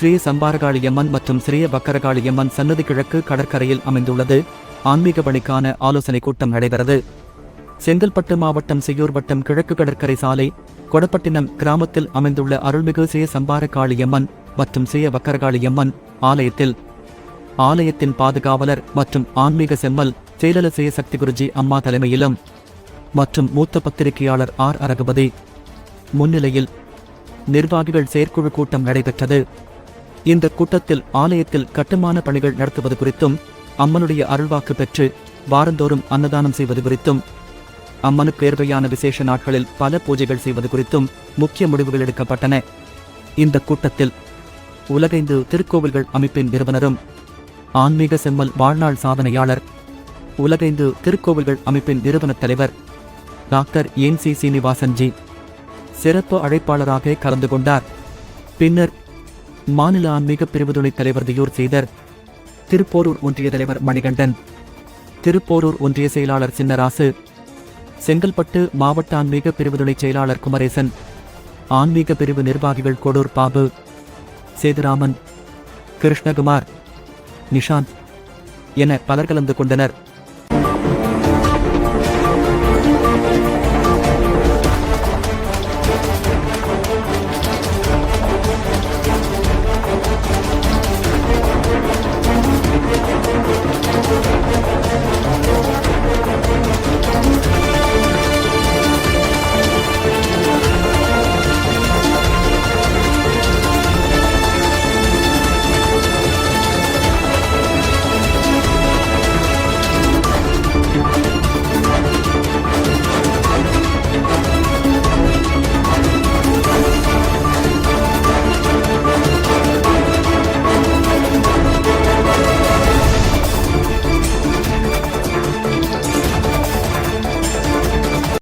ஸ்ரீ சம்பாரகாளியம்மன் மற்றும் ஸ்ரீ பக்கரகாளியம்மன் சன்னதி கிழக்கு கடற்கரையில் அமைந்துள்ளது. ஆன்மீக பணிக்கான ஆலோசனை கூட்டம் நடைபெறுகிறது. செங்கல்பட்டு மாவட்டம் செய்யூர் வட்டம் கிழக்கு கடற்கரை சாலை கொடப்பட்டினம் கிராமத்தில் அமைந்துள்ள அருள்மிகு ஸ்ரீ சம்பாரகாளியம்மன் மற்றும் ஸ்ரீ பக்கரகாளியம்மன் ஆலயத்தின் பாதுகாவலர் மற்றும் ஆன்மீக செம்மல் செயலர் ஸ்ரீ சக்தி குருஜி அம்மா தலைமையிலும் மற்றும் மூத்த பத்திரிகையாளர் ஆர் அரகுபதி முன்னிலையில் நிர்வாகிகள் செயற்குழு கூட்டம் நடைபெற்றது. இந்த கூட்டத்தில் ஆலயத்தில் கட்டுமான பணிகள் நடத்துவது குறித்தும், அம்மனுடைய அருள்வாக்கு பெற்று வாரந்தோறும் அன்னதானம் செய்வது குறித்தும், அம்மனுக்கு தேர்வையான விசேஷ நாட்களில் பல பூஜைகள் செய்வது குறித்தும் முக்கிய முடிவுகள் எடுக்கப்பட்டன. இந்த கூட்டத்தில் உலகைந்து திருக்கோவில்கள் அமைப்பின் நிறுவனரும் ஆன்மீக செம்மல் வாழ்நாள் சாதனையாளர், உலகைந்து திருக்கோவில்கள் அமைப்பின் நிறுவனத் தலைவர் டாக்டர் என்.சி. சீனிவாசன்ஜி சிறப்பு அழைப்பாளராக கலந்து கொண்டார். பின்னர் மாநில ஆன்மீக பிரிவு துணைத் தலைவர் தியூர் செய்தர், திருப்போரூர் ஒன்றிய தலைவர் மணிகண்டன், திருப்போரூர் ஒன்றிய செயலாளர் சின்னராசு, செங்கல்பட்டு மாவட்ட ஆன்மீக பிரிவு துணைச் செயலாளர் குமரேசன், ஆன்மீக பிரிவு நிர்வாகிகள் கோடூர் பாபு, சேதுராமன், கிருஷ்ணகுமார், நிஷாந்த் என பலர் கலந்து கொண்டனர்.